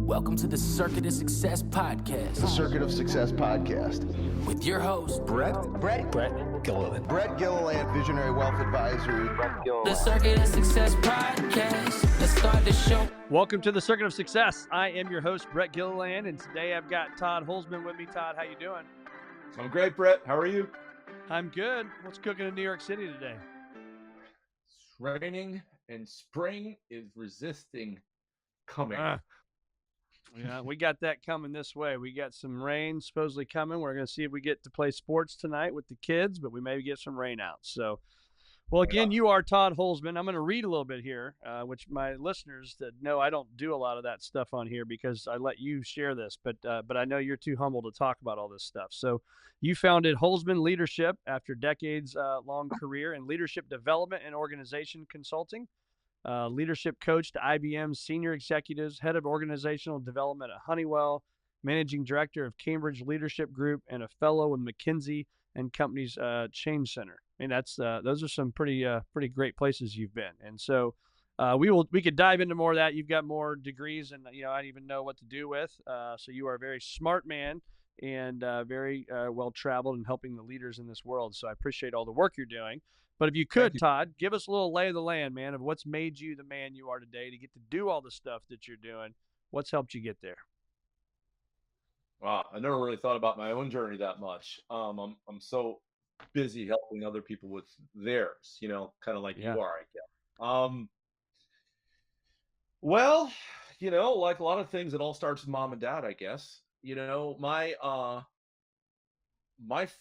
Welcome to the Circuit of Success Podcast. The Circuit of Success Podcast. With your host, Brett Gilliland. Brett Gilliland, Visionary Wealth Advisory. The Circuit of Success Podcast. Let's start the show. Welcome to the Circuit of Success. I am your host, Brett Gilliland, and today I've got Todd Holzman with me. Todd, how you doing? I'm great, Brett. How are you? I'm good. What's cooking in New York City today? It's raining, and spring is resisting coming. Yeah, we got that coming this way. We got some rain supposedly coming. We're going to see if we get to play sports tonight with the kids, but we may get some rain out. So, well, again, you are Todd Holzman. I'm going to read a little bit here, which my listeners that know I don't do a lot of that stuff on here because I let you share this, but I know you're too humble to talk about all this stuff. So you founded Holzman Leadership after decades long career in leadership development and organization consulting. Leadership coach to IBM's senior executives, head of organizational development at Honeywell, managing director of Cambridge Leadership Group, and a fellow with McKinsey and Company's Change Center. I mean, that's those are some pretty great places you've been. And so we could dive into more of that. You've got more degrees, and I don't even know what to do with. So you are a very smart man and very well traveled in helping the leaders in this world. So I appreciate all the work you're doing. But if you could, Todd, give us a little lay of the land, man, of what's made you the man you are today to get to do all the stuff that you're doing. What's helped you get there? Wow, I never really thought about my own journey that much. I'm so busy helping other people with theirs, kind of like you are, I guess. Well, like a lot of things, it all starts with mom and dad, I guess. My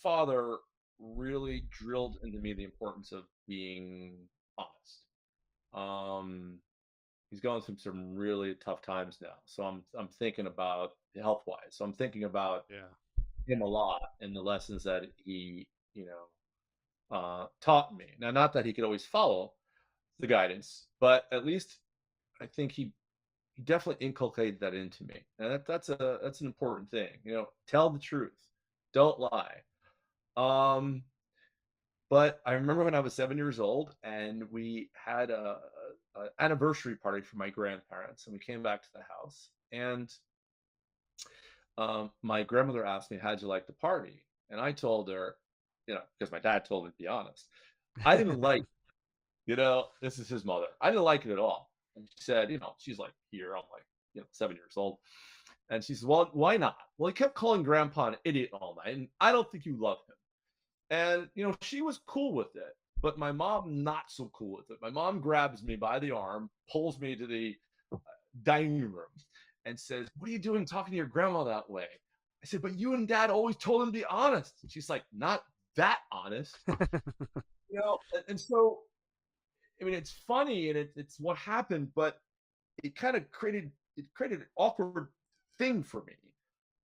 father really drilled into me the importance of being honest. He's going through some really tough times now, so I'm thinking about health-wise. So I'm thinking about him a lot and the lessons that he taught me. Now, not that he could always follow the guidance, but at least I think he definitely inculcated that into me, and that's an important thing. Tell the truth, don't lie. But I remember when I was 7 years old and we had a anniversary party for my grandparents, and we came back to the house, and my grandmother asked me, "How'd you like the party?" And I told her, because my dad told me to be honest, I didn't like, this is his mother. I didn't like it at all. And she said, she's like, here, I'm like, 7 years old. And she said, well, why not? Well, he kept calling Grandpa an idiot all night, and I don't think you love him. And, she was cool with it, but my mom, not so cool with it. My mom grabs me by the arm, pulls me to the dining room and says, "What are you doing talking to your grandma that way?" I said, "But you and Dad always told him to be honest." And she's like, "Not that honest." And so, I mean, it's funny and it's what happened, but it kind of created an awkward thing for me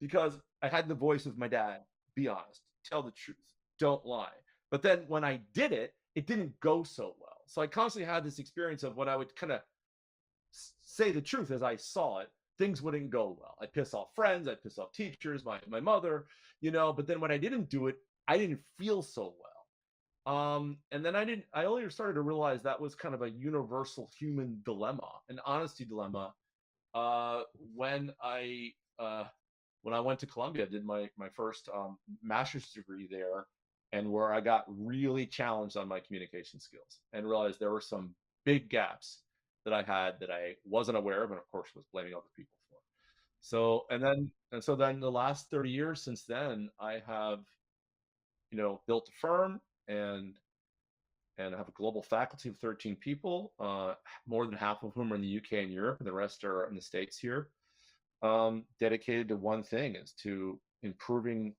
because I had the voice of my dad, be honest, tell the truth, don't lie. But then when I did it, it didn't go so well. So I constantly had this experience of when I would kind of say the truth as I saw it, things wouldn't go well. I'd piss off friends, I'd piss off teachers, my mother, but then when I didn't do it, I didn't feel so well. And then I only started to realize that was kind of a universal human dilemma, an honesty dilemma. When I went to Columbia, I did my first master's degree there, and where I got really challenged on my communication skills and realized there were some big gaps that I had that I wasn't aware of, and of course was blaming other people for. So then the last 30 years since then, I have built a firm and have a global faculty of 13 people, more than half of whom are in the UK and Europe, and the rest are in the States here, dedicated to one thing, is to improving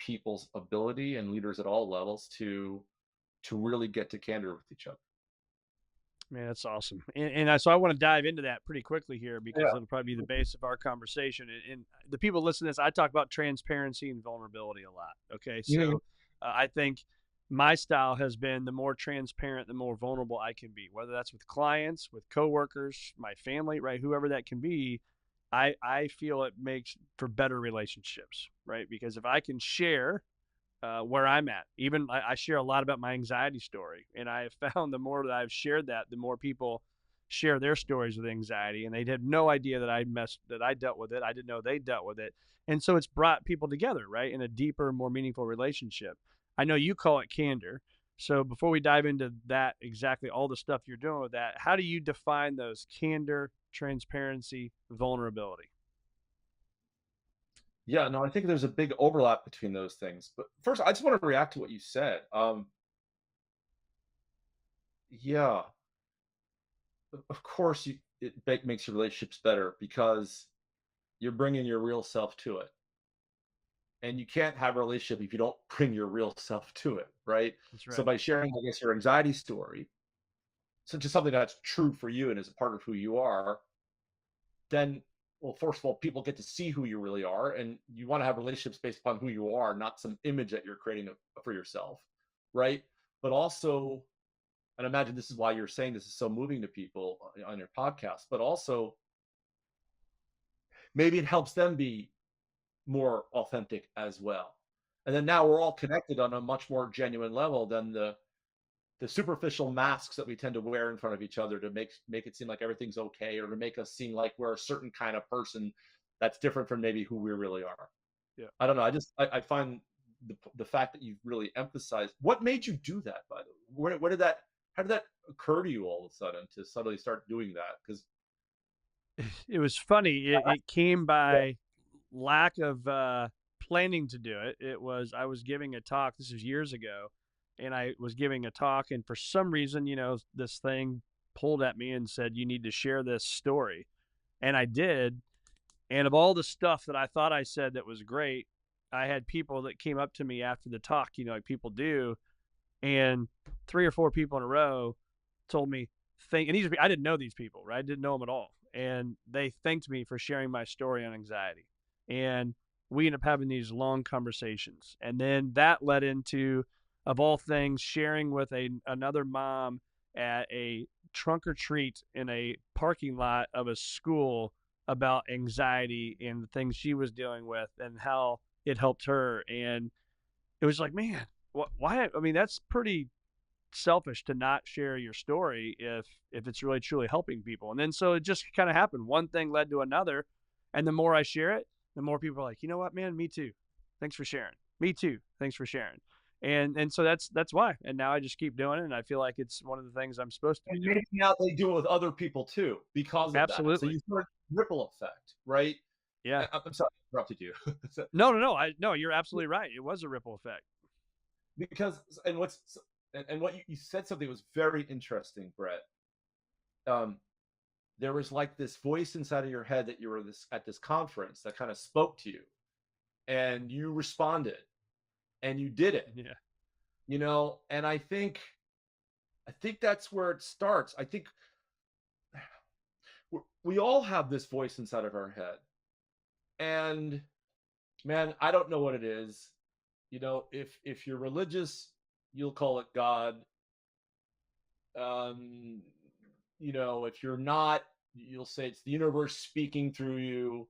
people's ability, and leaders at all levels, to really get to candor with each other. Man, that's awesome. So I want to dive into that pretty quickly here because it'll probably be the base of our conversation. And the people listening to this, I talk about transparency and vulnerability a lot. Okay. So I think my style has been the more transparent, the more vulnerable I can be, whether that's with clients, with coworkers, my family, right? Whoever that can be. I feel it makes for better relationships, right? Because if I can share where I'm at, even I share a lot about my anxiety story, and I have found the more that I've shared that, the more people share their stories with anxiety, and they'd had no idea that I dealt with it. I didn't know they dealt with it. And so it's brought people together, right, in a deeper, more meaningful relationship. I know you call it candor. So before we dive into that, exactly all the stuff you're doing with that, how do you define those: candor, transparency, vulnerability? Yeah, no, I think there's a big overlap between those things. But first, I just want to react to what you said. Yeah, of course, makes your relationships better because you're bringing your real self to it. And you can't have a relationship if you don't bring your real self to it, right? That's So right. by sharing, I guess, your anxiety story, such as something that's true for you and is a part of who you are, then, well, first of all, people get to see who you really are, and you want to have relationships based upon who you are, not some image that you're creating for yourself, right? But also, and I imagine this is why you're saying this is so moving to people on your podcast, but also maybe it helps them be more authentic as well. And then now we're all connected on a much more genuine level than the superficial masks that we tend to wear in front of each other to make it seem like everything's okay, or to make us seem like we're a certain kind of person that's different from maybe who we really are. Yeah. I don't know. I find the fact that you've really emphasized. What made you do that, by the way? What did that? How did that occur to you all of a sudden to suddenly start doing that? Because It was funny. It came by lack of planning to do it. It was, I was giving a talk. This was years ago, and I was giving a talk, and for some reason, this thing pulled at me and said, "You need to share this story," and I did. And of all the stuff that I thought I said that was great, I had people that came up to me after the talk, like people do, and 3 or 4 people in a row told me, and I didn't know these people, right? I didn't know them at all. And they thanked me for sharing my story on anxiety. And we ended up having these long conversations. And then that led into, of all things, sharing with another mom at a trunk or treat in a parking lot of a school about anxiety and the things she was dealing with and how it helped her. And it was like, man, why? I mean, that's pretty selfish to not share your story if it's really truly helping people. And then so it just kind of happened. One thing led to another, and the more I share it, the more people are like, you know what, man, me too. Thanks for sharing. Me too. Thanks for sharing. And so that's why. And now I just keep doing it, and I feel like it's one of the things I'm supposed to be and doing. maybe now they do it with other people too because of that. So Absolutely. you start ripple effect, right? Yeah. I'm sorry, I interrupted you. No, you're absolutely right. It was a ripple effect. Because and what you said something was very interesting, Brett. There was like this voice inside of your head that you were at this conference that kind of spoke to you, and you responded, and you did it. Yeah. And I think that's where it starts. I think we all have this voice inside of our head, and man, I don't know what it is. If you're religious, you'll call it God. If you're not, you'll say it's the universe speaking through you.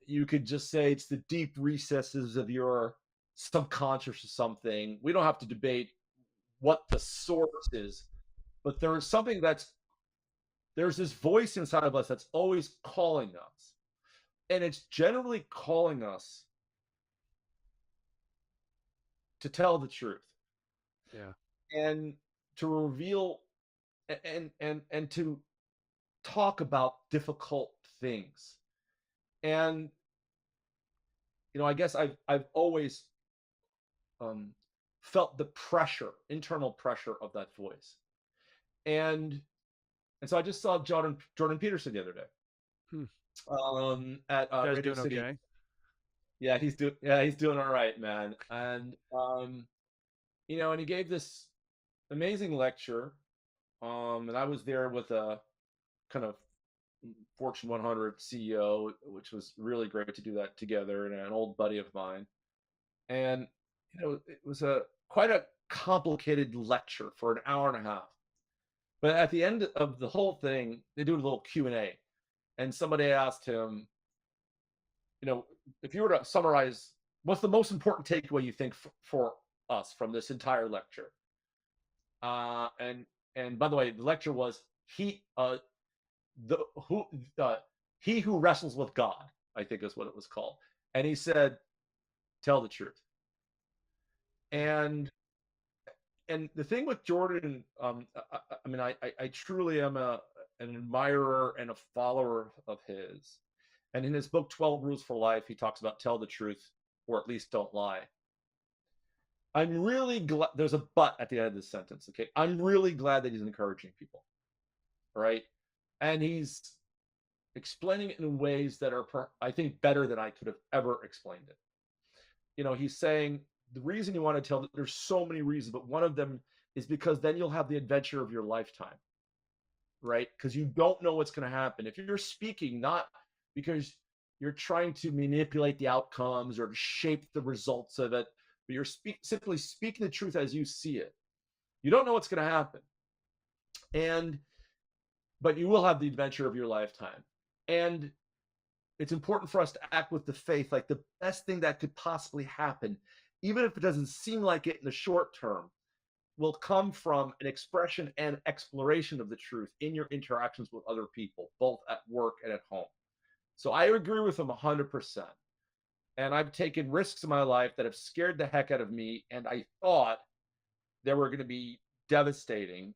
You could just say it's the deep recesses of your subconscious or something. We don't have to debate what the source is, but there's this voice inside of us that's always calling us. And it's generally calling us to tell the truth. Yeah. And to reveal and to talk about difficult things. And I guess I've always felt the internal pressure of that voice. And so I just saw Jordan Peterson the other day. At Radio Doing City. okay? Yeah, he's doing all right, man. And and he gave this amazing lecture. And I was there with a kind of Fortune 100 CEO, which was really great to do that together, and an old buddy of mine. And it was quite a complicated lecture for an hour and a half. But at the end of the whole thing, they do a little Q&A, and somebody asked him, if you were to summarize, what's the most important takeaway you think for us from this entire lecture? And by the way, the lecture was he the who he who wrestles with God, I think is what it was called. And he said, tell the truth. And the thing with Jordan, I mean, I truly am an admirer and a follower of his. And in his book, 12 Rules for Life, he talks about tell the truth, or at least don't lie. I'm really glad, there's a but at the end of this sentence, okay? I'm really glad that he's encouraging people, right? And he's explaining it in ways that are, I think, better than I could have ever explained it. You know, he's saying the reason you want to tell, there's so many reasons, but one of them is because then you'll have the adventure of your lifetime, right? Because you don't know what's going to happen. If you're speaking, not because you're trying to manipulate the outcomes or to shape the results of it, but you're simply speaking the truth as you see it. You don't know what's going to happen. But you will have the adventure of your lifetime. And it's important for us to act with the faith, like the best thing that could possibly happen, even if it doesn't seem like it in the short term, will come from an expression and exploration of the truth in your interactions with other people, both at work and at home. So I agree with him 100%. And I've taken risks in my life that have scared the heck out of me, and I thought they were going to be devastating,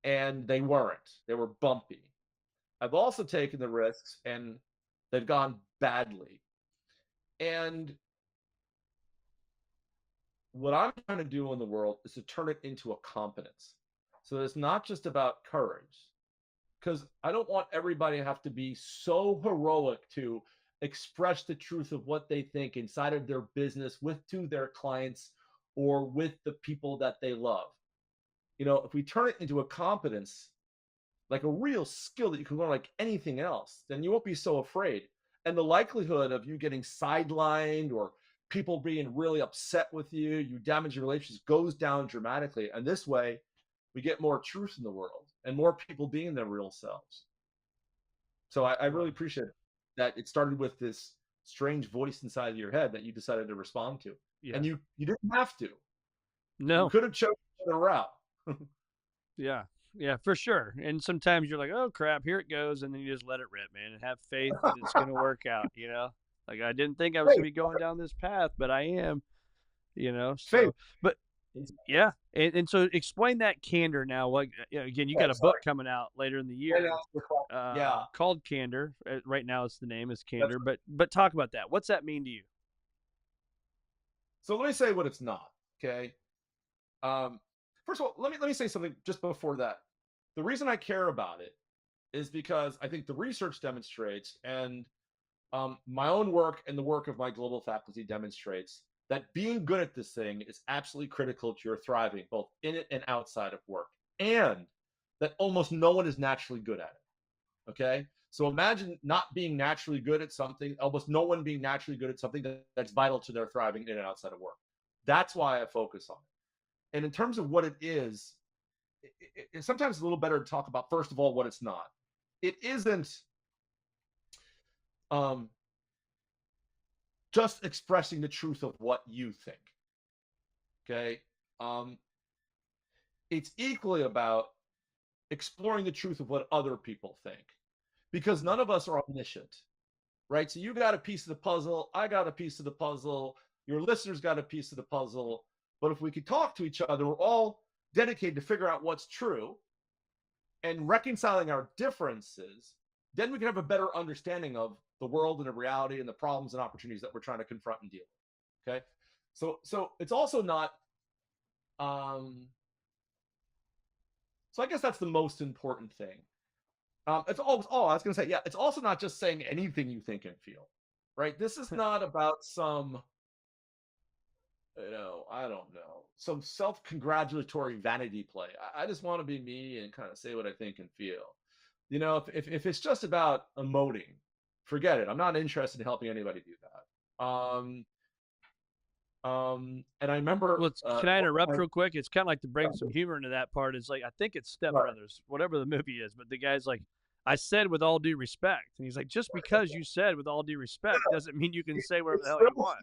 and they weren't. They were bumpy. I've also taken the risks, and they've gone badly. And what I'm trying to do in the world is to turn it into a competence. So it's not just about courage, because I don't want everybody to have to be so heroic to express the truth of what they think inside of their business to their clients or with the people that they love. You know, if we turn it into a competence, like a real skill that you can learn like anything else, then you won't be so afraid. And the likelihood of you getting sidelined or people being really upset with you, you damage your relationships, goes down dramatically. And this way, we get more truth in the world and more people being their real selves. So I really appreciate that it started with this strange voice inside of your head that you decided to respond to. Yeah. And you didn't have to. No. You could have chosen another route. Yeah, for sure. And sometimes you're like, oh crap, here it goes, and then you just let it rip, man, and have faith that it's going to work out. You know, like I didn't think I was going to be going down this path, but I am. You know, so faith. But yeah, and so explain that candor now. Like again, you got a book coming out later in the year, called Candor. Right now, it's the name is Candor. But talk about that. What's that mean to you? So let me say what it's not. Okay. First of all, let me say something just before that. The reason I care about it is because I think the research demonstrates, and my own work and the work of my global faculty demonstrates, that being good at this thing is absolutely critical to your thriving, both in it and outside of work, and that almost no one is naturally good at it. Okay? So imagine not being naturally good at something, almost no one being naturally good at something that's vital to their thriving in and outside of work. That's why I focus on it. And in terms of what it is, it's sometimes a little better to talk about, first of all, what it's not. It isn't just expressing the truth of what you think. Okay? It's equally about exploring the truth of what other people think, because none of us are omniscient, right? So you got a piece of the puzzle, I got a piece of the puzzle, your listeners got a piece of the puzzle. But if we could talk to each other, we're all dedicated to figure out what's true and reconciling our differences, then we can have a better understanding of the world and the reality and the problems and opportunities that we're trying to confront and deal with. Okay. So it's also not, so I guess that's the most important thing. It's I was going to say, yeah, it's also not just saying anything you think and feel, right? This is not about some, I don't know, some self-congratulatory vanity play. I just want to be me and kind of say what I think and feel. If it's just about emoting, forget it. I'm not interested in helping anybody do that. And I remember. Well, can I interrupt real quick? It's kind of like to bring some humor into that part. It's like, I think it's Step Brothers, whatever the movie is, but the guy's like, I said with all due respect, and he's like, just because you said with all due respect doesn't mean you can say whatever the hell you want.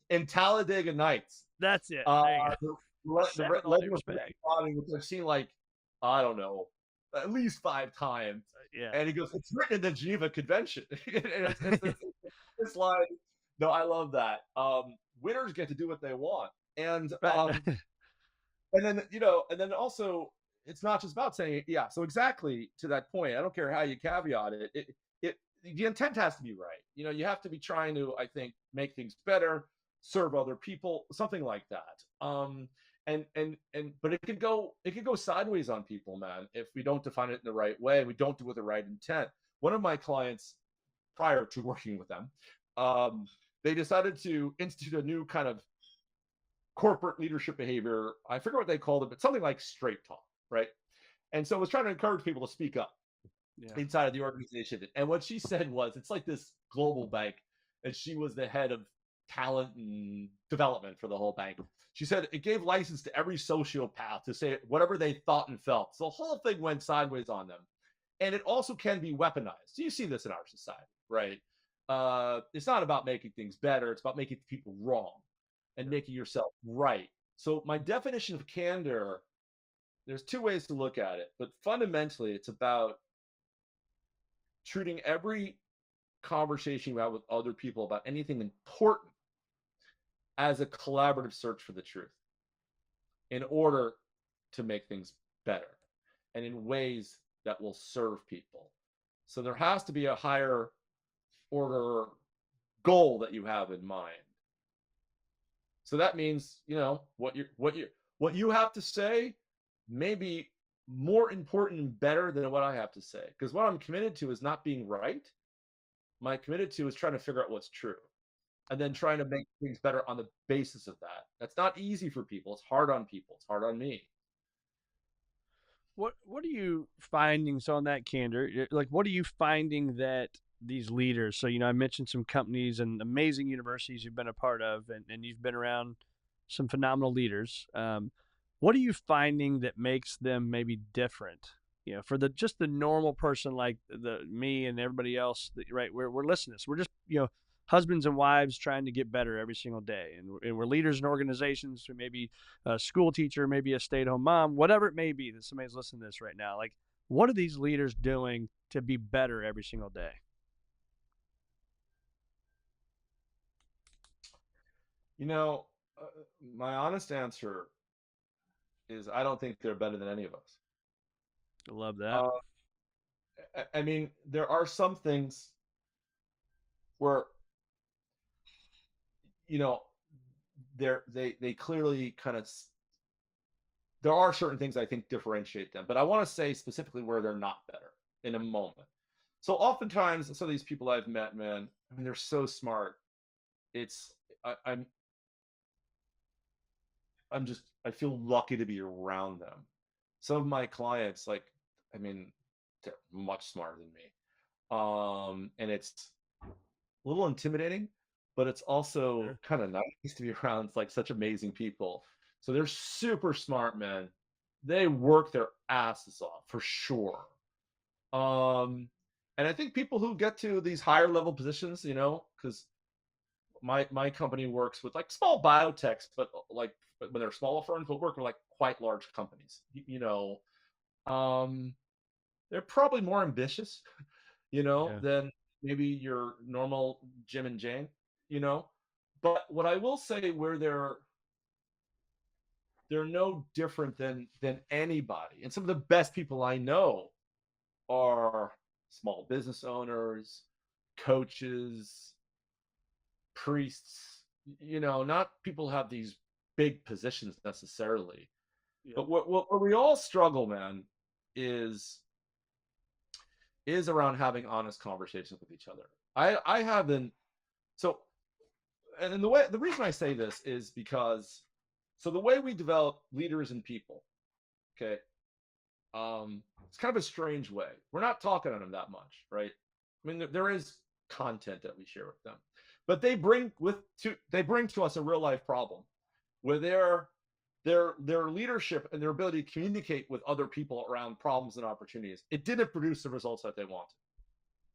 In Talladega Nights. That's it. The Legend of Which I've seen like, I don't know, at least 5 times. Yeah. And he goes, it's written in the Geneva Convention. It's like, no, I love that. Winners get to do what they want. And Right. and then, and then also it's not just about saying, yeah. So exactly to that point, I don't care how you caveat it, the intent has to be right. You have to be trying to, I think, make things better, serve other people, something like that. But it could go sideways on people, man, if we don't define it in the right way, we don't do it with the right intent. One of my clients, prior to working with them, they decided to institute a new kind of corporate leadership behavior. I forget what they called it, but something like straight talk, right? And so it was trying to encourage people to speak up inside of the organization. And what she said was, it's like this global bank, and she was the head of talent and development for the whole bank. She said it gave license to every sociopath to say whatever they thought and felt. So the whole thing went sideways on them. And it also can be weaponized. So you see this in our society, right? It's not about making things better. It's about making people wrong and making yourself right. So my definition of candor, there's 2 ways to look at it, but fundamentally it's about treating every conversation you have with other people about anything important as a collaborative search for the truth in order to make things better and in ways that will serve people. So there has to be a higher order goal that you have in mind. So that means, what you have to say may be more important and better than what I have to say. Because what I'm committed to is not being right. My committed to is trying to figure out what's true, and then trying to make things better on the basis of that. That's not easy for people. It's hard on people. It's hard on me. What are you finding on that candor? Like, what are you finding that these leaders? So, I mentioned some companies and amazing universities you've been a part of, and you've been around some phenomenal leaders. What are you finding that makes them maybe different? For just the normal person like me and everybody else, right? We're listening to this. We're just, husbands and wives trying to get better every single day. And we're leaders in organizations, who maybe a school teacher, maybe a stay-at-home mom, whatever it may be that somebody's listening to this right now. Like, what are these leaders doing to be better every single day? My honest answer is I don't think they're better than any of us. I love that. I mean, there are some things where, they clearly kind of, there are certain things I think differentiate them, but I want to say specifically where they're not better in a moment. So oftentimes, some of these people I've met, man, I mean, they're so smart. I feel lucky to be around them. Some of my clients, like, I mean, they're much smarter than me. And it's a little intimidating, but it's also kind of nice to be around like such amazing people. So they're super smart, man. They work their asses off for sure. And I think people who get to these higher level positions, because my company works with like small biotechs, but like when they're smaller firms, but work with like quite large companies. They're probably more ambitious, than maybe your normal Jim and Jane, But what I will say, where they're no different than anybody, and some of the best people I know are small business owners, coaches, priests, not people who have these big positions necessarily. But what we all struggle, man, is around having honest conversations with each other. I haven't. So, and the reason I say this is because, so the way we develop leaders and people, okay, it's kind of a strange way. We're not talking to them that much, right? I mean, there is content that we share with them, but they bring to us a real life problem where their leadership and their ability to communicate with other people around problems and opportunities, it didn't produce the results that they wanted.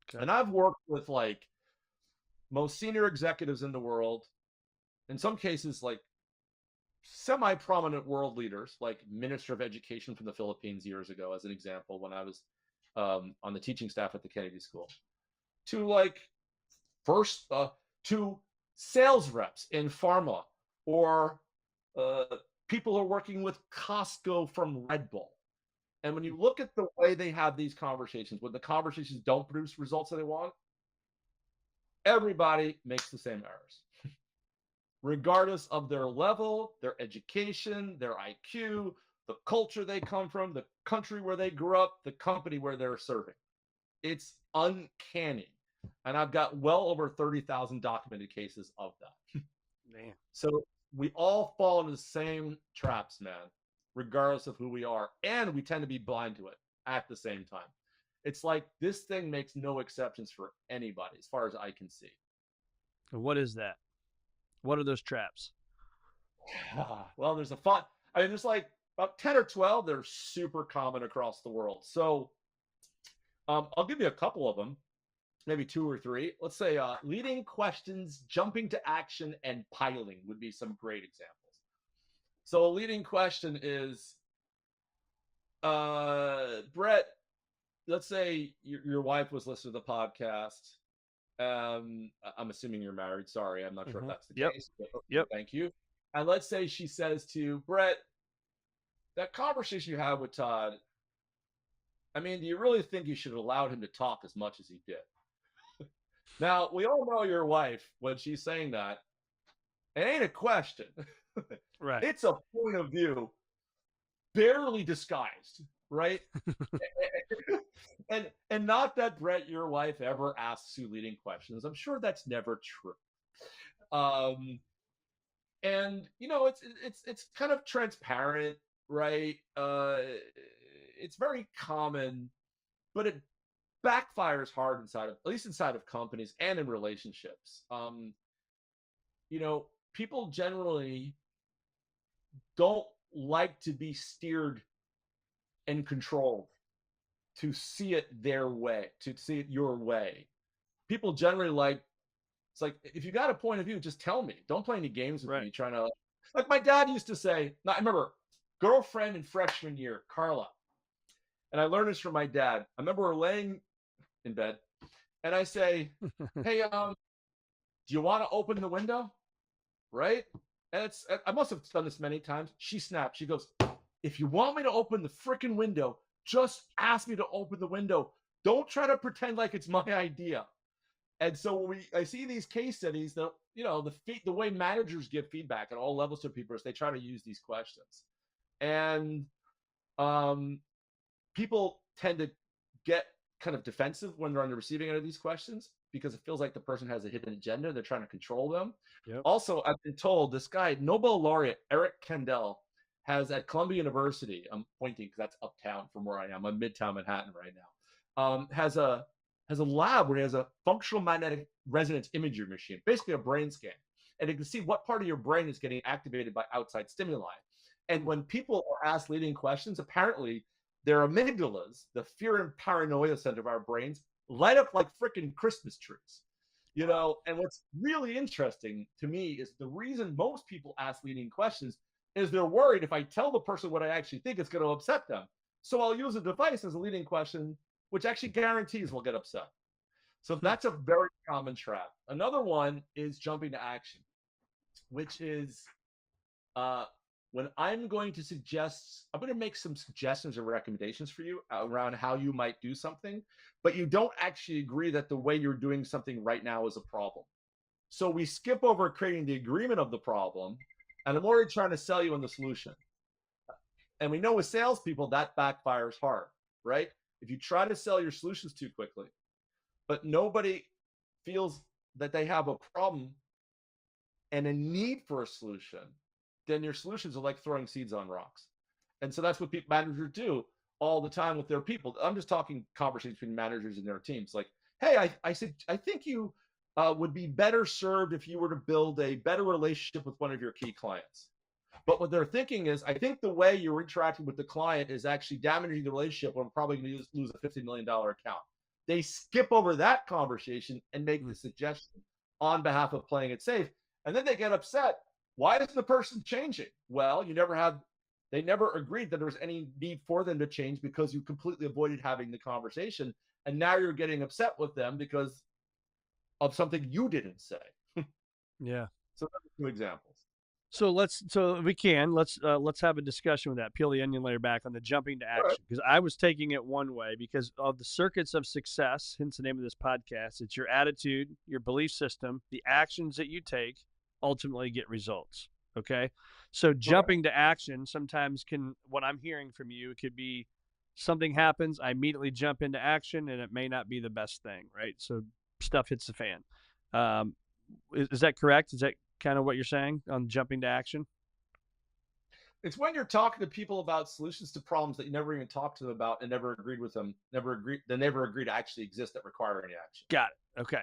Okay. And I've worked with like most senior executives in the world, in some cases like semi-prominent world leaders, like Minister of Education from the Philippines years ago, as an example, when I was on the teaching staff at the Kennedy School, to like to sales reps in pharma, or people who are working with Costco from Red Bull. And when you look at the way they have these conversations, when the conversations don't produce results that they want, everybody makes the same errors, regardless of their level, their education, their IQ, the culture they come from, the country where they grew up, the company where they're serving. It's uncanny. And I've got well over 30,000 documented cases of that. Man. So we all fall into the same traps, man, regardless of who we are. And we tend to be blind to it at the same time. It's like this thing makes no exceptions for anybody, as far as I can see. What is that? What are those traps? Well, there's there's like about 10 or 12 that are super common across the world. So I'll give you a couple of them, maybe 2 or 3. Let's say leading questions, jumping to action, and piling would be some great examples. So a leading question is, Brett, let's say your wife was listening to the podcast. I'm assuming you're married. Sorry, I'm not sure if that's the case. But, Yep. Thank you. And let's say she says to you, Brett, that conversation you had with Todd, I mean, do you really think you should have allowed him to talk as much as he did? Now, we all know your wife, when she's saying that, it ain't a question. Right. It's a point of view, barely disguised, right? and not that Brett, your wife, ever asks you leading questions. I'm sure that's never true. And you know, it's kind of transparent, right? It's very common, but it backfires hard at least inside of companies and in relationships. You know, people generally don't like to be steered and controlled, to see it their way, to see it your way. People generally like, it's like, if you got a point of view, just tell me. Don't play any games with me trying to, like my dad used to say, I remember girlfriend in freshman year, Carla. And I learned this from my dad. I remember we're laying in bed and I say, hey, do you want to open the window? Right? And I must have done this many times. She snapped. She goes, if you want me to open the freaking window, just ask me to open the window. Don't try to pretend like it's my idea. And so I see these case studies that, you know, the way managers give feedback at all levels to people is they try to use these questions. And people tend to get kind of defensive when they're on the receiving end of these questions, because it feels like the person has a hidden agenda. They're trying to control them. Yep. Also, I've been told this guy, Nobel laureate Eric Kandel, has at Columbia University, I'm pointing because that's uptown from where I am. I'm Midtown Manhattan right now. Has a lab where he has a functional magnetic resonance imaging machine, basically a brain scan. And you can see what part of your brain is getting activated by outside stimuli. And when people are asked leading questions, apparently their amygdalas, the fear and paranoia center of our brains, light up like freaking Christmas trees. You know, and what's really interesting to me is the reason most people ask leading questions is they're worried if I tell the person what I actually think, it's going to upset them. So I'll use a device as a leading question, which actually guarantees we'll get upset. So that's a very common trap. Another one is jumping to action, which is when I'm going to make some suggestions or recommendations for you around how you might do something, but you don't actually agree that the way you're doing something right now is a problem. So we skip over creating the agreement of the problem, and I'm already trying to sell you on the solution. And we know with salespeople, that backfires hard, right? If you try to sell your solutions too quickly, but nobody feels that they have a problem and a need for a solution, then your solutions are like throwing seeds on rocks. And so that's what managers do all the time with their people. I'm just talking conversations between managers and their teams. Like, hey, I think you would be better served if you were to build a better relationship with one of your key clients. But what they're thinking is, I think the way you're interacting with the client is actually damaging the relationship. I'm probably going to lose a $50 million account. They skip over that conversation and make the suggestion on behalf of playing it safe. And then they get upset Why is the person changing? Well, they never agreed that there was any need for them to change because you completely avoided having the conversation. And now you're getting upset with them because of something you didn't say. Yeah. So that's 2 examples. So let's have a discussion with that. Peel the onion layer back on the jumping to action, because I was taking it one way because of the circuits of success, hence the name of this podcast. It's your attitude, your belief system, the actions that you take ultimately get results. Okay. So jumping to action sometimes what I'm hearing from you, it could be something happens, I immediately jump into action, and it may not be the best thing, right? So stuff hits the fan. Is that correct? Is that kind of what you're saying on jumping to action? It's when you're talking to people about solutions to problems that you never even talked to them about and never agreed with them, they never agreed to actually exist that require any action. Got it. Okay.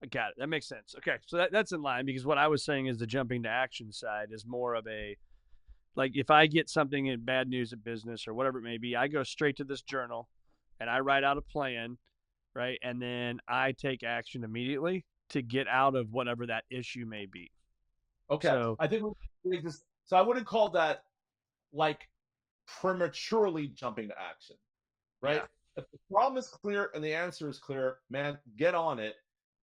I got it. That makes sense. Okay. So that's in line, because what I was saying is the jumping to action side is more of a, like, if I get something in bad news at business or whatever it may be, I go straight to this journal and I write out a plan, right? And then I take action immediately to get out of whatever that issue may be. Okay. So I think so I wouldn't call that like prematurely jumping to action, right? Yeah. If the problem is clear and the answer is clear, man, get on it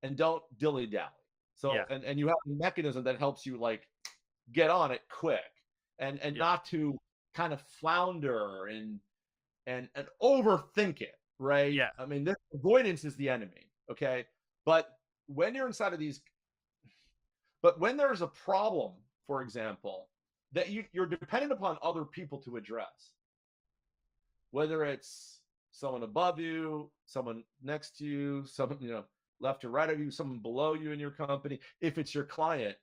and don't dilly-dally. So, yeah. and you have a mechanism that helps you like get on it quick and not to kind of flounder and overthink it, right? Yeah. I mean, this avoidance is the enemy, okay? But when you're inside of but when there's a problem, for example, that you're dependent upon other people to address, whether it's someone above you, someone next to you, someone, left or right of you, someone below you in your company, if it's your client,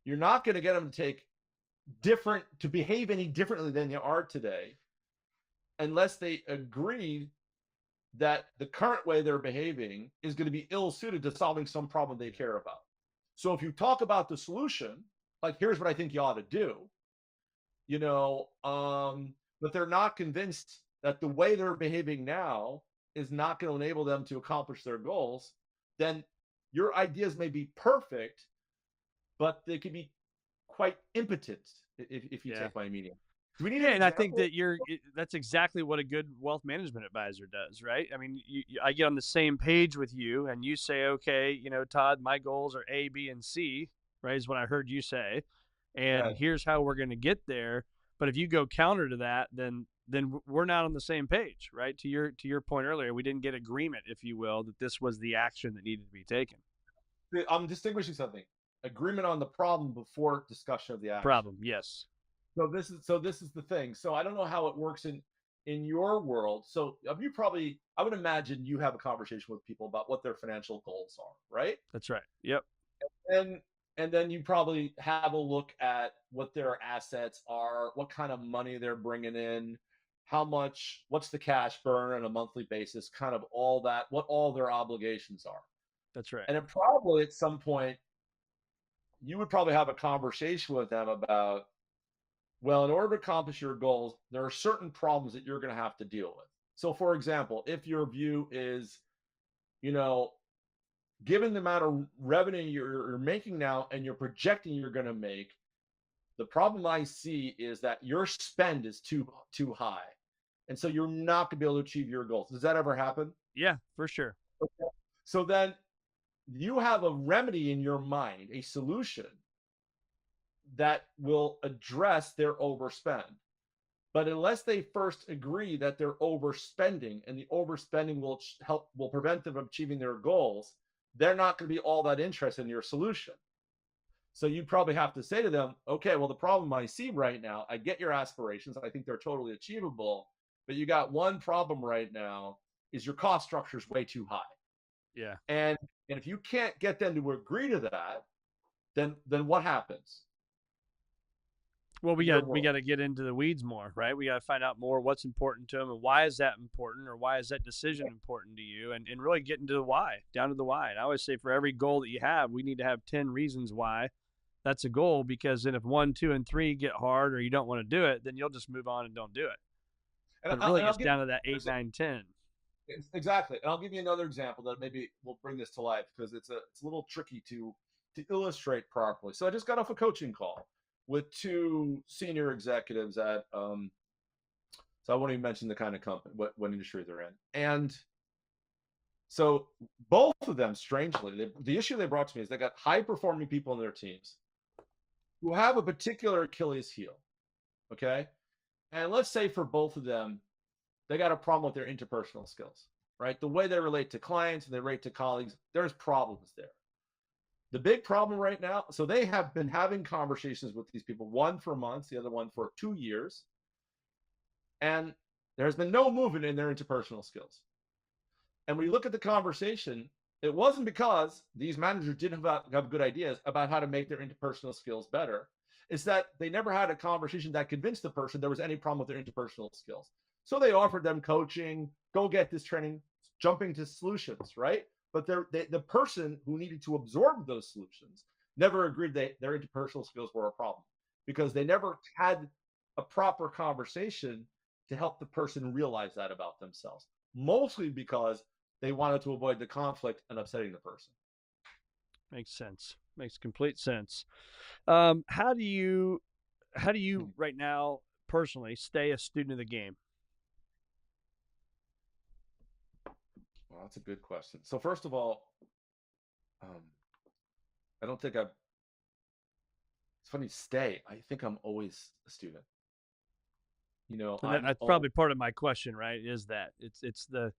you're not going to get them to behave any differently than you are today unless they agree that the current way they're behaving is going to be ill-suited to solving some problem they care about. So if you talk about the solution, like, here's what I think you ought to do, but they're not convinced that the way they're behaving now is not going to enable them to accomplish their goals, then your ideas may be perfect, but they can be quite impotent if you take my meaning. Do we need and I think that that's exactly what a good wealth management advisor does, right? I mean, I get on the same page with you and you say, okay, Todd, my goals are A, B, and C, right, is what I heard you say. And here's how we're going to get there. But if you go counter to that, then we're not on the same page, right? To your point earlier, we didn't get agreement, if you will, that this was the action that needed to be taken. I'm distinguishing something. Agreement on the problem before discussion of the action. Problem, yes. So this is the thing. So I don't know how it works in your world. So I would imagine you have a conversation with people about what their financial goals are, right? That's right. Yep. And then you probably have a look at what their assets are, what kind of money they're bringing in, what's the cash burn on a monthly basis, kind of all that, what all their obligations are. That's right. And probably at some point, you would probably have a conversation with them about, well, in order to accomplish your goals, there are certain problems that you're going to have to deal with. So, for example, if your view is, given the amount of revenue you're making now and you're projecting you're going to make, the problem I see is that your spend is too high. And so you're not going to be able to achieve your goals. Does that ever happen? Yeah, for sure. Okay. So then you have a remedy in your mind, a solution that will address their overspend. But unless they first agree that they're overspending and the overspending will prevent them from achieving their goals, they're not going to be all that interested in your solution. So you probably have to say to them, okay, well, the problem I see right now, I get your aspirations. I think they're totally achievable, but you got one problem right now, is your cost structure is way too high. Yeah. And if you can't get them to agree to that, then what happens? Well, we got to get into the weeds more, right? We got to find out more what's important to them and why is that important, or why is that decision important to you, and really get into the why, down to the why. And I always say for every goal that you have, we need to have 10 reasons why that's a goal, because then if 1, 2, and 3 get hard or you don't want to do it, then you'll just move on and don't do it. But it really gets down to that 8, 9, 10. Exactly. And I'll give you another example that maybe will bring this to life, because it's a little tricky to to illustrate properly. So I just got off a coaching call with two senior executives at, so I won't even mention the kind of company, what industry they're in. And so both of them, strangely, the issue they brought to me is they got high performing people in their teams who have a particular Achilles heel. Okay. And let's say for both of them, they got a problem with their interpersonal skills, right? The way they relate to clients and they relate to colleagues, there's problems there. The big problem right now, so they have been having conversations with these people, one for months, the other one for 2 years. And there's been no movement in their interpersonal skills. And when you look at the conversation, it wasn't because these managers didn't have good ideas about how to make their interpersonal skills better. It's that they never had a conversation that convinced the person there was any problem with their interpersonal skills. So they offered them coaching, go get this training, jumping to solutions, right? But the person who needed to absorb those solutions never agreed that their interpersonal skills were a problem because they never had a proper conversation to help the person realize that about themselves, mostly because they wanted to avoid the conflict and upsetting the person. Makes sense. Makes complete sense. How do you right now personally stay a student of the game? Well, that's a good question. So first of all, I don't think it's funny, stay. I think I'm always a student. That's probably part of my question, right? Is that it's the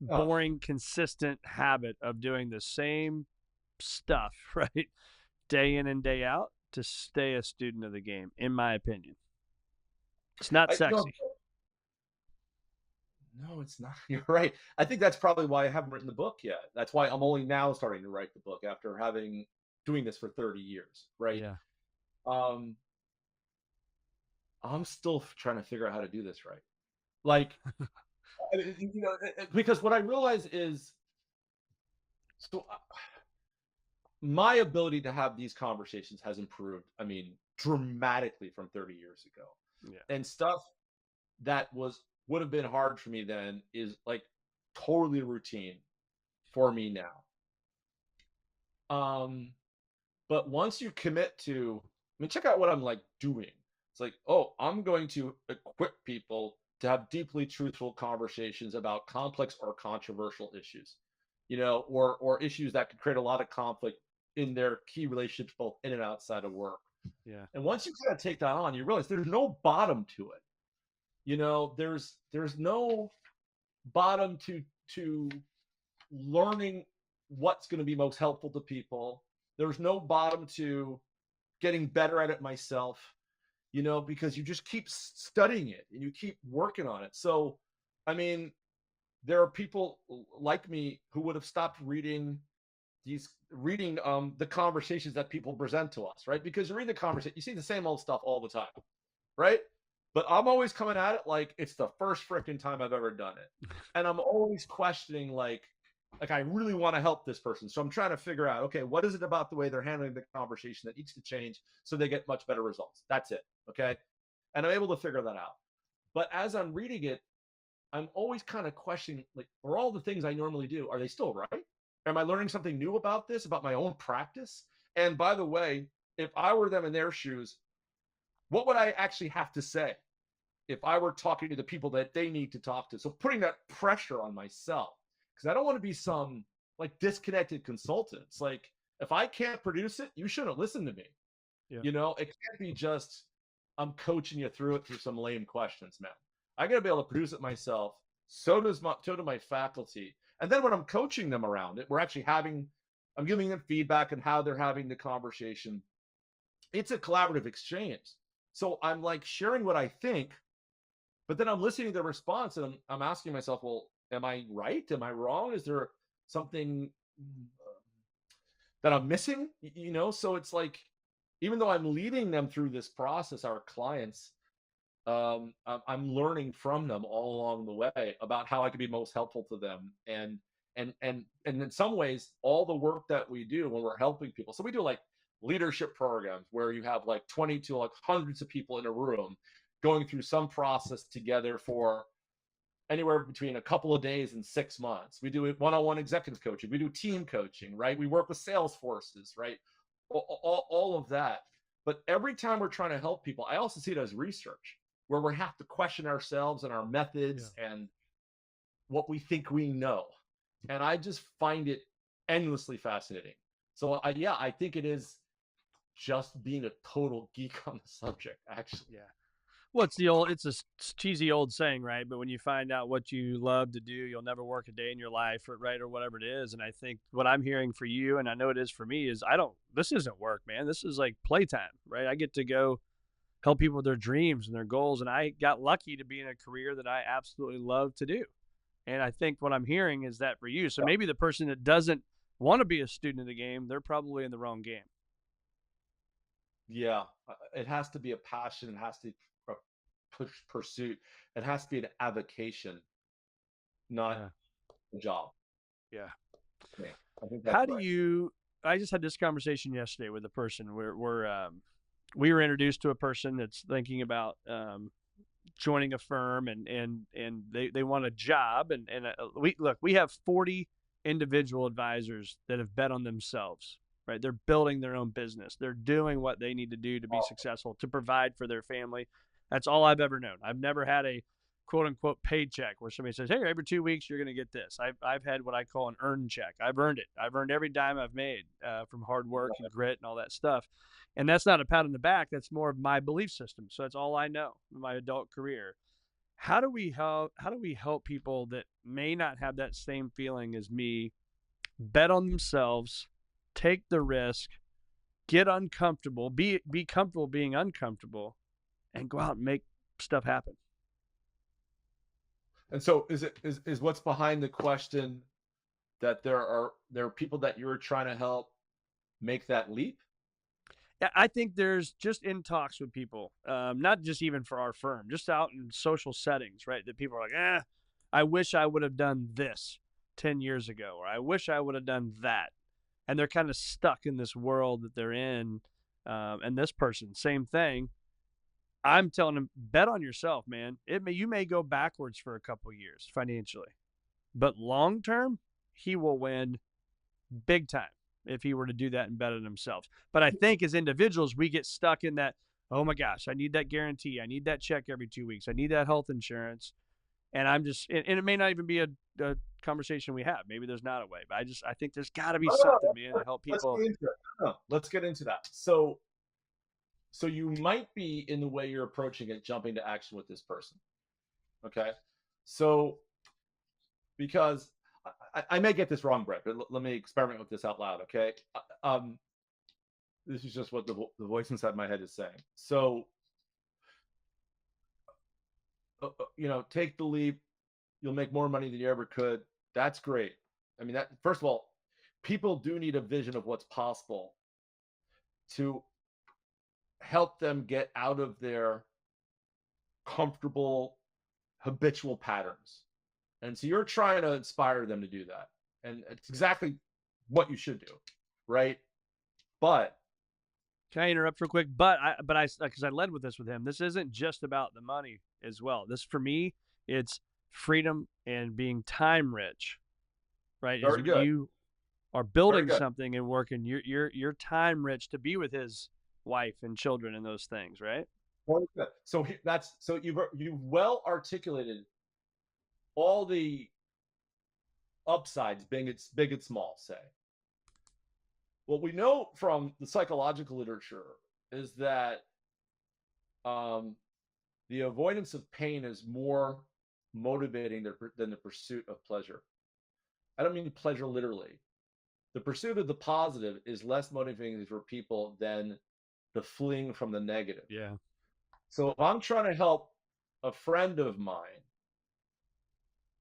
boring, consistent habit of doing the same stuff, right? Day in and day out to stay a student of the game, in my opinion. It's not sexy. No, it's not. You're right. I think that's probably why I haven't written the book yet. That's why I'm only now starting to write the book after doing this for 30 years, right? Yeah. I'm still trying to figure out how to do this right. Like, because what I realize is, my ability to have these conversations has improved, dramatically from 30 years ago. Yeah. And stuff that would have been hard for me then is like totally routine for me now. But once you commit to, check out what I'm like doing. It's like, oh, I'm going to equip people to have deeply truthful conversations about complex or controversial issues, or issues that could create a lot of conflict in their key relationships, both in and outside of work. Yeah. And once you kind of take that on, you realize there's no bottom to it. There's no bottom to learning what's going to be most helpful to people. There's no bottom to getting better at it myself, because you just keep studying it and you keep working on it. So, there are people like me who would have stopped reading the conversations that people present to us, right? Because you read the conversation, you see the same old stuff all the time, right? But I'm always coming at it like it's the first freaking time I've ever done it. And I'm always questioning, like I really want to help this person. So I'm trying to figure out, okay, what is it about the way they're handling the conversation that needs to change so they get much better results? That's it, okay? And I'm able to figure that out. But as I'm reading it, I'm always kind of questioning, like, are all the things I normally do, are they still right? Am I learning something new about this, about my own practice? And by the way, if I were them in their shoes, what would I actually have to say if I were talking to the people that they need to talk to? So putting that pressure on myself, because I don't want to be some like disconnected consultant. It's like, if I can't produce it, you shouldn't listen to me. Yeah. It can't be just, I'm coaching you through some lame questions, man. I got to be able to produce it myself. So do my faculty. And then when I'm coaching them around it, I'm giving them feedback on how they're having the conversation. It's a collaborative exchange. So I'm like sharing what I think, but then I'm listening to their response and I'm asking myself, well, am I right? Am I wrong? Is there something that I'm missing? So it's like, even though I'm leading them through this process, our clients, I'm learning from them all along the way about how I can be most helpful to them. And in some ways, all the work that we do when we're helping people. So we do like leadership programs where you have like 20 to like hundreds of people in a room going through some process together for anywhere between a couple of days and 6 months. We do one-on-one executive coaching. We do team coaching, right? We work with sales forces, right? all of that. But every time we're trying to help people, I also see it as research, where we have to question ourselves and our methods and what we think we know. And I just find it endlessly fascinating. So I think it is just being a total geek on the subject, actually. Yeah. Well, it's a cheesy old saying, right? But when you find out what you love to do, you'll never work a day in your life, or right, or whatever it is. And I think what I'm hearing for you, and I know it is for me, is this isn't work, man. This is like playtime, right? I get to go help people with their dreams and their goals. And I got lucky to be in a career that I absolutely love to do. And I think what I'm hearing is that for you. So maybe the person that doesn't want to be a student of the game, they're probably in the wrong game. Yeah, it has to be a passion. It has to be a pursuit. It has to be an avocation, not a job. Yeah. Yeah, I think that's How do right. you? I just had this conversation yesterday with a person where we were introduced to a person that's thinking about joining a firm, and they want a job, and we have 40 individual advisors that have bet on themselves, right? They're building their own business. They're doing what they need to do to be successful, to provide for their family. That's all I've ever known. I've never had a quote unquote paycheck where somebody says, hey, every 2 weeks you're going to get this. I've had what I call an earned check. I've earned it. I've earned every dime I've made from hard work and grit and all that stuff. And that's not a pat on the back. That's more of my belief system. So that's all I know in my adult career. How do we help people that may not have that same feeling as me, bet on themselves, take the risk, get uncomfortable, be comfortable being uncomfortable, and go out and make stuff happen? And so is what's behind the question that there are people that you're trying to help make that leap? Yeah, I think there's just in talks with people, not just even for our firm, just out in social settings, right? That people are like, I wish I would have done this 10 years ago, or I wish I would have done that. And they're kind of stuck in this world that they're in. And this person, same thing. I'm telling them, bet on yourself, man. You may go backwards for a couple years financially, but long term, he will win big time if he were to do that and bet on himself. But I think as individuals, we get stuck in that, oh my gosh, I need that guarantee. I need that check every 2 weeks. I need that health insurance. And and it may not even be a conversation we have. Maybe there's not a way, but I think there's got to be something, man, to help people. Let's get into that. So you might be, in the way you're approaching it, jumping to action with this person. Okay. So, because I may get this wrong, Brett, but let me experiment with this out loud. Okay. This is just what the voice inside my head is saying. So, take the leap. You'll make more money than you ever could. That's great. I mean, that, first of all, people do need a vision of what's possible to help them get out of their comfortable habitual patterns. And so you're trying to inspire them to do that. And it's exactly what you should do, right? But can I interrupt real quick? But because I led with this with him, this isn't just about the money as well. This, for me, it's freedom and being time rich, right? Very good. You are building something and working. You're time rich to be with his wife and children and those things, right? So you've well articulated all the upsides, big and small, say. What we know from the psychological literature is that the avoidance of pain is more motivating than the pursuit of pleasure. I don't mean pleasure literally. The pursuit of the positive is less motivating for people than the fleeing from the negative. Yeah. So if I'm trying to help a friend of mine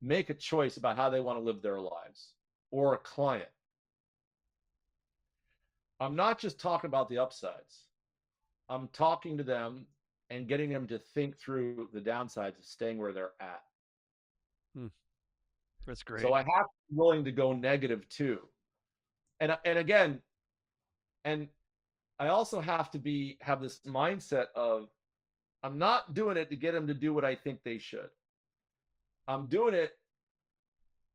make a choice about how they want to live their lives, or a client, I'm not just talking about the upsides. I'm talking to them and getting them to think through the downsides of staying where they're at. That's great. So I have to be willing to go negative too. And again, and I also have to have this mindset of, I'm not doing it to get them to do what I think they should. I'm doing it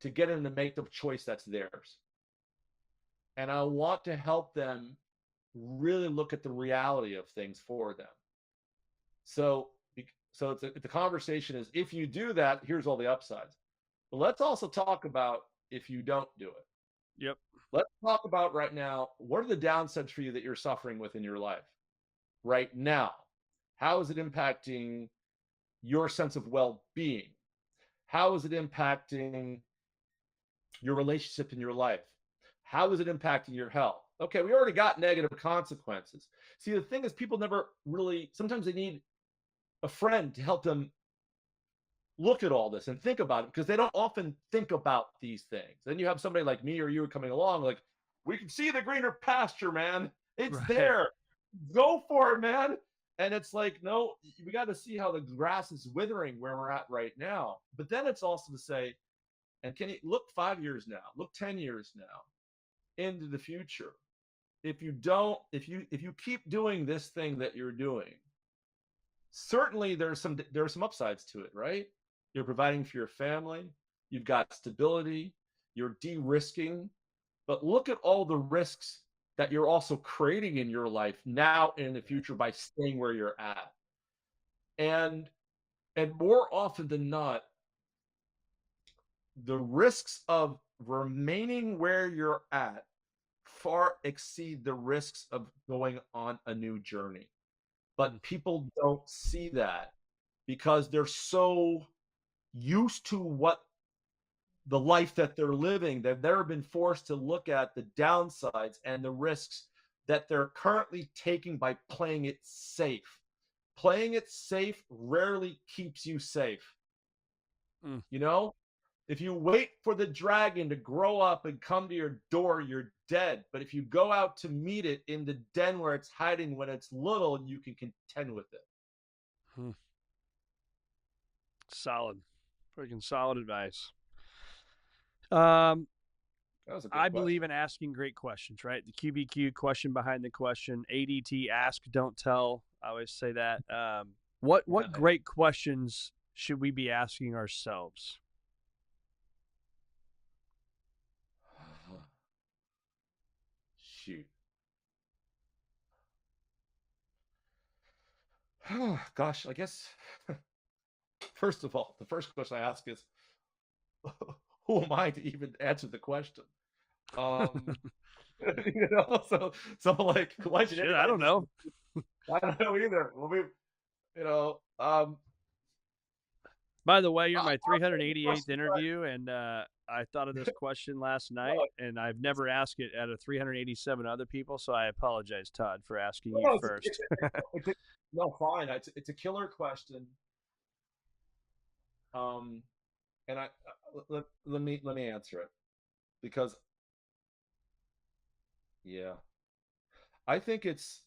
to get them to make the choice that's theirs. And I want to help them really look at the reality of things for them. So, so the conversation is, if you do that, here's all the upsides. But let's also talk about if you don't do it. Yep. Let's talk about right now, what are the downsides for you that you're suffering with in your life right now? How is it impacting your sense of well-being? How is it impacting your relationship in your life? How is it impacting your health? Okay, we already got negative consequences. See, the thing is, people never really, sometimes they need a friend to help them look at all this and think about it, because they don't often think about these things. Then you have somebody like me or you coming along, like, we can see the greener pasture, man. It's Right. there. Go for it, man. And it's like, no, we got to see how the grass is withering where we're at right now. But then it's also to say, and can you look 5 years now, look 10 years now into the future? If you don't, if you keep doing this thing that you're doing, certainly there are some upsides to it, right? You're providing for your family, you've got stability, you're de-risking, but look at all the risks that you're also creating in your life now and in the future by staying where you're at. And more often than not, the risks of remaining where you're at far exceed the risks of going on a new journey. But people don't see that because they're so used to what the life that they're living, they've never been forced to look at the downsides and the risks that they're currently taking by playing it safe. Playing it safe rarely keeps you safe. You know, if you wait for the dragon to grow up and come to your door, you're dead. But if you go out to meet it in the den where it's hiding when it's little, you can contend with it. Solid. Freaking solid advice. That was a good I question. believe in asking great questions, right? The QBQ, question behind the question, ADT, ask, don't tell. I always say that. What great questions should we be asking ourselves? Shoot. Gosh, I guess, first of all, the first question I ask is, who am I to even answer the question? You know, so like, why should Shit, I don't know. I don't know either. Well, you know, By the way, you're my 388th interview, and I thought of this question last night, and I've never asked it out of 387 other people, so I apologize, Todd, for asking you first. No, fine. It's a killer question. And let me answer it, because yeah, I think it's,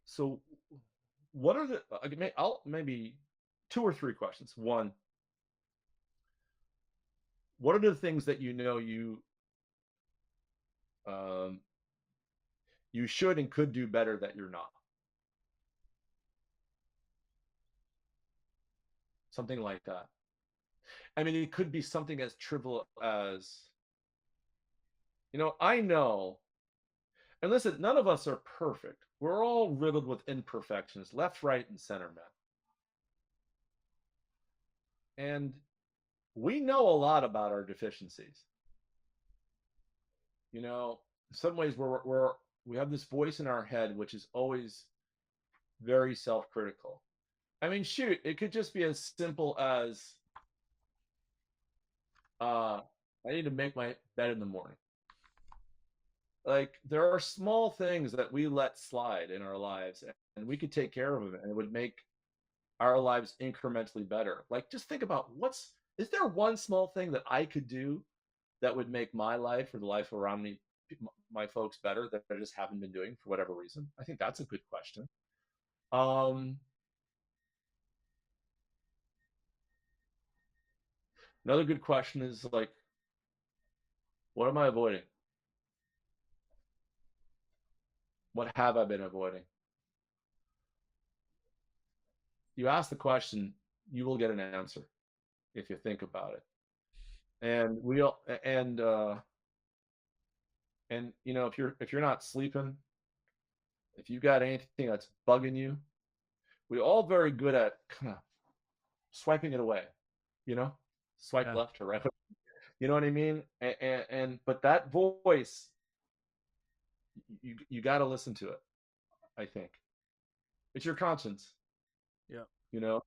so what are the, I'll maybe 2 or 3 questions. One, what are the things that you know you should and could do better that you're not? Something like that. I mean, it could be something as trivial as, you know, I know, and listen, none of us are perfect. We're all riddled with imperfections, left, right, and center, man. And we know a lot about our deficiencies. You know, in some ways we have this voice in our head which is always very self-critical. I mean, shoot, it could just be as simple as, I need to make my bed in the morning. Like, there are small things that we let slide in our lives, and we could take care of them, and it would make our lives incrementally better. Like, just think about, is there one small thing that I could do that would make my life or the life around me, my folks, better, that I just haven't been doing for whatever reason? I think that's a good question. Another good question is like, what am I avoiding? What have I been avoiding? You ask the question, you will get an answer if you think about it. And And if you're not sleeping, if you got anything that's bugging you, we're all very good at kind of swiping it away, you know, swipe Yeah. left or right. You know what I mean? And but that voice, you got to listen to it. I think it's your conscience, Yeah. you know.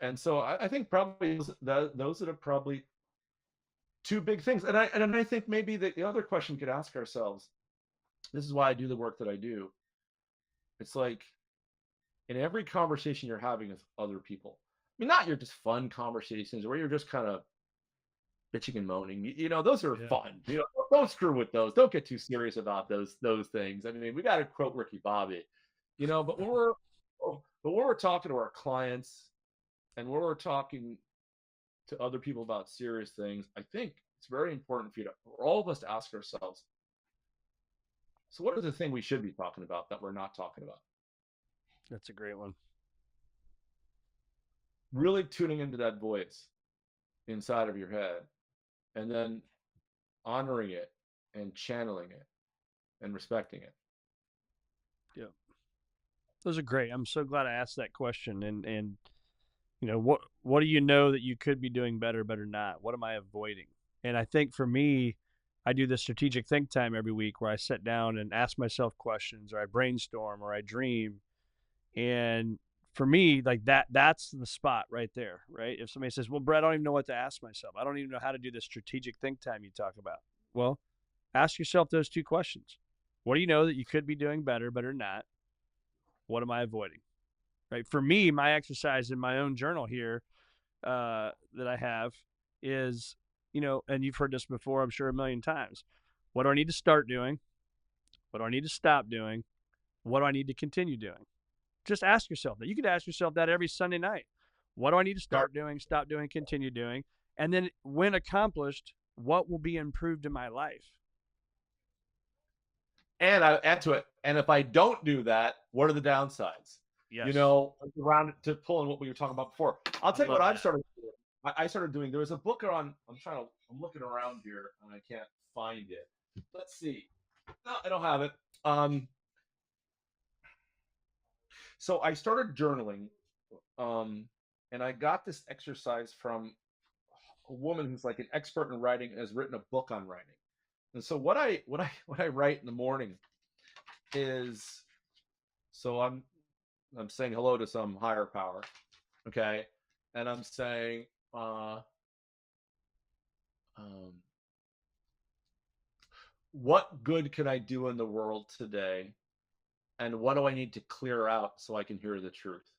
And so I think probably those that are probably two big things. And I think maybe the other question we could ask ourselves. This is why I do the work that I do. It's like in every conversation you're having with other people. I mean, not your just fun conversations where you're just kind of bitching and moaning. Those are Yeah. fun. Don't screw with those. Don't get too serious about those things. I mean, we got to quote Ricky Bobby. But when we're talking to our clients and when we're talking to other people about serious things, I think it's very important for all of us to ask ourselves, so what is the thing we should be talking about that we're not talking about? That's a great one. Really tuning into that voice inside of your head and then honoring it and channeling it and respecting it. Yeah. Those are great. I'm so glad I asked that question. And what do you know that you could be doing better, but are not? What am I avoiding? And I think for me, I do this strategic think time every week where I sit down and ask myself questions, or I brainstorm, or I dream. And for me, like that's the spot right there, right? If somebody says, well, Brett, I don't even know what to ask myself. I don't even know how to do this strategic think time you talk about. Well, ask yourself those two questions. What do you know that you could be doing better, but are not? What am I avoiding? Right. For me, my exercise in my own journal here that I have is, and you've heard this before, I'm sure, a million times. What do I need to start doing? What do I need to stop doing? What do I need to continue doing? Just ask yourself that. You could ask yourself that every Sunday night. What do I need to start doing, stop doing, continue doing? And then when accomplished, what will be improved in my life? And I add to it, and if I don't do that, what are the downsides? Yes. Around to pull in what we were talking about before. I'll tell you what I've started doing. I started doing, there was a book I'm looking around here and I can't find it. Let's see. No, I don't have it. So I started journaling, and I got this exercise from a woman who's like an expert in writing and has written a book on writing. And so what I write in the morning is, so I'm saying hello to some higher power, okay, and I'm saying, what good can I do in the world today, and what do I need to clear out so I can hear the truth?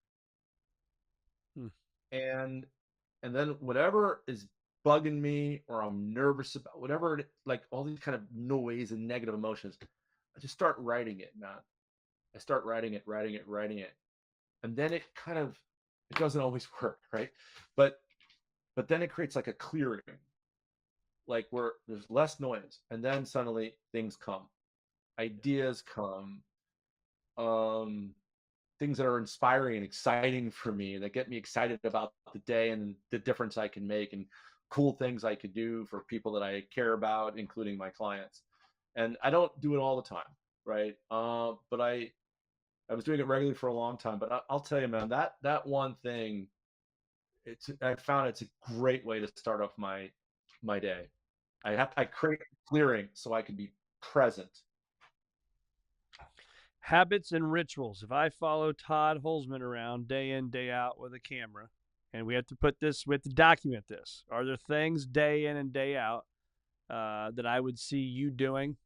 And then whatever is bugging me or I'm nervous about, whatever, like all these kind of noise and negative emotions, I just start writing it, man. I start writing it. And then it doesn't always work, right? But then it creates like a clearing, like where there's less noise. And then suddenly things come, ideas come, things that are inspiring and exciting for me, that get me excited about the day and the difference I can make and cool things I could do for people that I care about, including my clients. And I don't do it all the time, right? But I was doing it regularly for a long time. But I'll tell you, man, that one thing, I found it's a great way to start off my day. I create clearing so I can be present. Habits and rituals. If I follow Todd Holzman around day in, day out with a camera, and we have to document this, are there things day in and day out that I would see you doing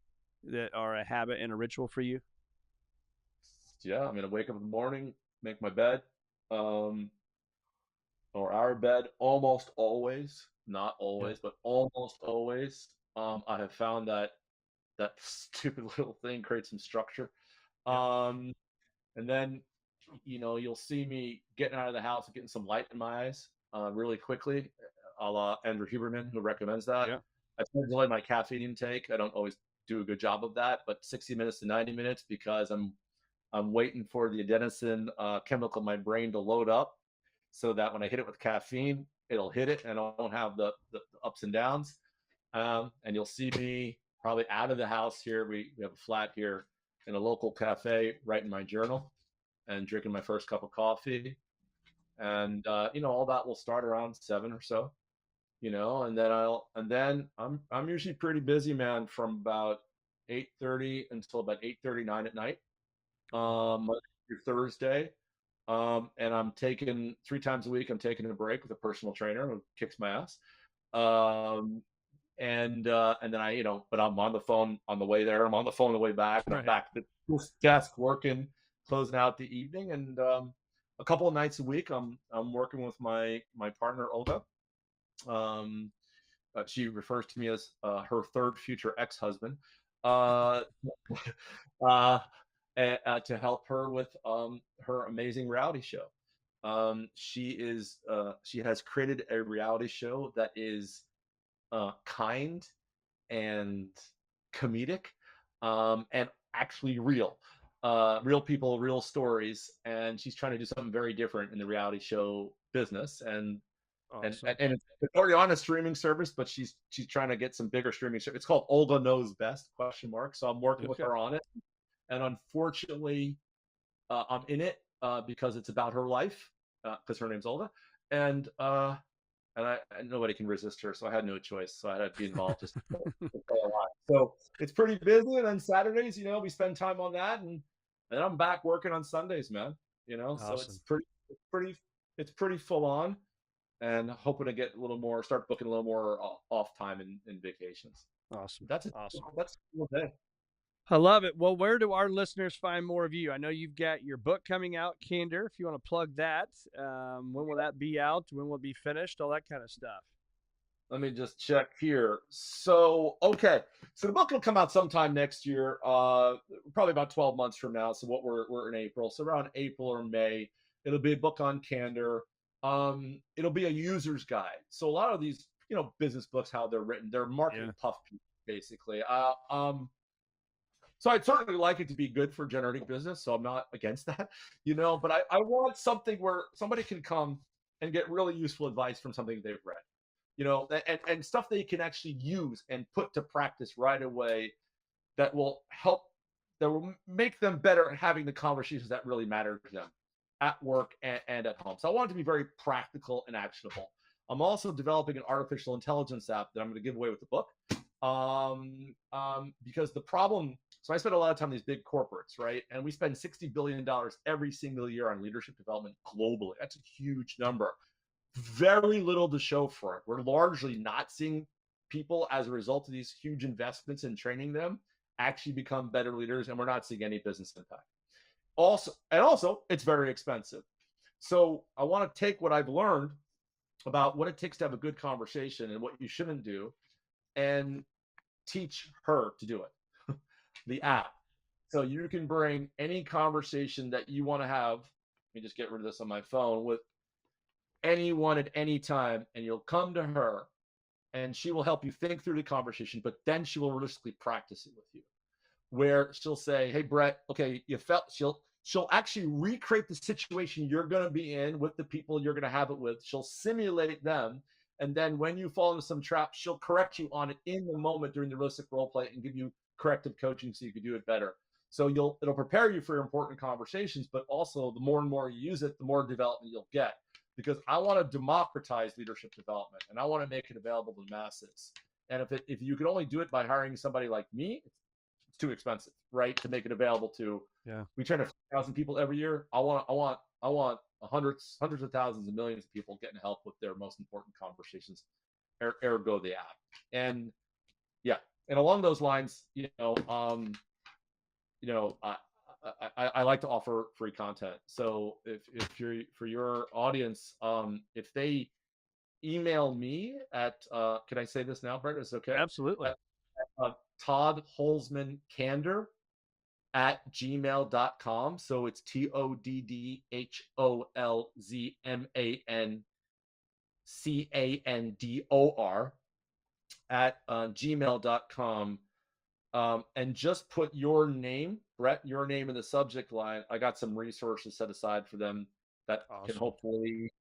that are a habit and a ritual for you? Yeah, I'm gonna wake up in the morning, make my bed, or our bed almost always, not always, but almost always. I have found that stupid little thing creates some structure. And then, you'll see me getting out of the house and getting some light in my eyes really quickly, a la Andrew Huberman, who recommends that. Yeah. I tend to limit my caffeine intake. I don't always do a good job of that, but 60 minutes to 90 minutes, because I'm waiting for the adenosine chemical in my brain to load up so that when I hit it with caffeine, it'll hit it and I don't have the ups and downs. And you'll see me probably out of the house here. We have a flat here in a local cafe, writing my journal and drinking my first cup of coffee. And all that will start around 7 or so, and then I'm usually pretty busy, man, from about 8:30 until about 8:39 at night, Monday through Thursday. And I'm taking 3 times a week, I'm taking a break with a personal trainer who kicks my ass. Um, and then but I'm on the phone on the way there. I'm on the phone on the way back, and I'm back at the desk working, closing out the evening. And a couple of nights a week, I'm working with my partner Olga. Um, she refers to me as her third future ex-husband, uh, uh, to help her with her amazing reality show. She has created a reality show that is kind and comedic, and actually real. Real people, real stories, and she's trying to do something very different in the reality show business. And Awesome. and it's already on a streaming service, but she's trying to get some bigger streaming service. It's called Olga Knows Best ? So I'm working with her on it, and unfortunately, I'm in it because it's about her life, because her name's Olga, and nobody can resist her, so I had no choice. So I had to be involved just to play a lot. So it's pretty busy, and then Saturdays, we spend time on that, and I'm back working on Sundays, man. So Awesome. it's pretty full on, and hoping to get start booking a little more off time in vacations. Awesome. That's it. Awesome. That's a little day. I love it. Well, where do our listeners find more of you? I know you've got your book coming out, Candor, if you want to plug that. When will that be out? When will it be finished? All that kind of stuff. Let me just check here. So, okay. So the book will come out sometime next year, probably about 12 months from now. So we're in April. So around April or May, it'll be a book on candor. It'll be a user's guide. So a lot of these, business books, how they're written, they're marketing puff pieces, basically. So I'd certainly like it to be good for generating business. So I'm not against that, but I want something where somebody can come and get really useful advice from something they've read, and stuff they can actually use and put to practice right away that will make them better at having the conversations that really matter to them at work and at home. So I want it to be very practical and actionable. I'm also developing an artificial intelligence app that I'm going to give away with the book. Because the problem, so I spend a lot of time in these big corporates, right? And we spend $60 billion every single year on leadership development globally. That's a huge number. Very little to show for it. We're largely not seeing people, as a result of these huge investments in training them, actually become better leaders, and we're not seeing any business impact. Also, it's very expensive. So I want to take what I've learned about what it takes to have a good conversation and what you shouldn't do, and teach her to do it. The app. So you can bring any conversation that you want to have. Let me just get rid of this on my phone, with anyone at any time, and you'll come to her and she will help you think through the conversation, but then she will realistically practice it with you, where she'll say, hey, Brett, okay, she'll actually recreate the situation you're going to be in with the people you're going to have it with. She'll simulate them. And then when you fall into some trap, she'll correct you on it in the moment during the realistic role play and give you corrective coaching so you can do it better. So it'll prepare you for important conversations, but also the more and more you use it, the more development you'll get. Because I want to democratize leadership development, and I want to make it available to the masses. And if you could only do it by hiring somebody like me, it's too expensive, right? To make it available to, we train 1,000 people every year. I want hundreds of thousands and millions of people getting help with their most important conversations, ergo the app. And along those lines, I like to offer free content. So if you're, for your audience, if they email me at, can I say this now, Brett? Is it okay? Absolutely. Todd Holzman Candor @gmail.com. So it's TODDHOLZMANCANDOR @gmail.com. And just put your name, Brett, your name in the subject line. I got some resources set aside for them that can hopefully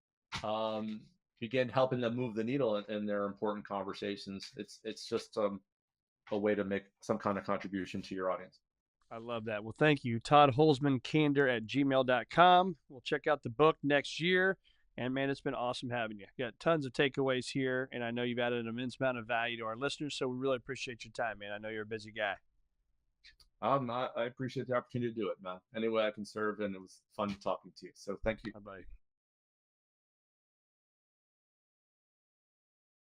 begin helping them move the needle in their important conversations. It's just a way to make some kind of contribution to your audience. I love that. Well, thank you. Todd Holzman, candor@gmail.com. We'll check out the book next year. And man, it's been awesome having you. Got tons of takeaways here, and I know you've added an immense amount of value to our listeners. So we really appreciate your time, man. I know you're a busy guy. I appreciate the opportunity to do it, man. Any way I can serve, and it was fun talking to you. So thank you. Bye-bye.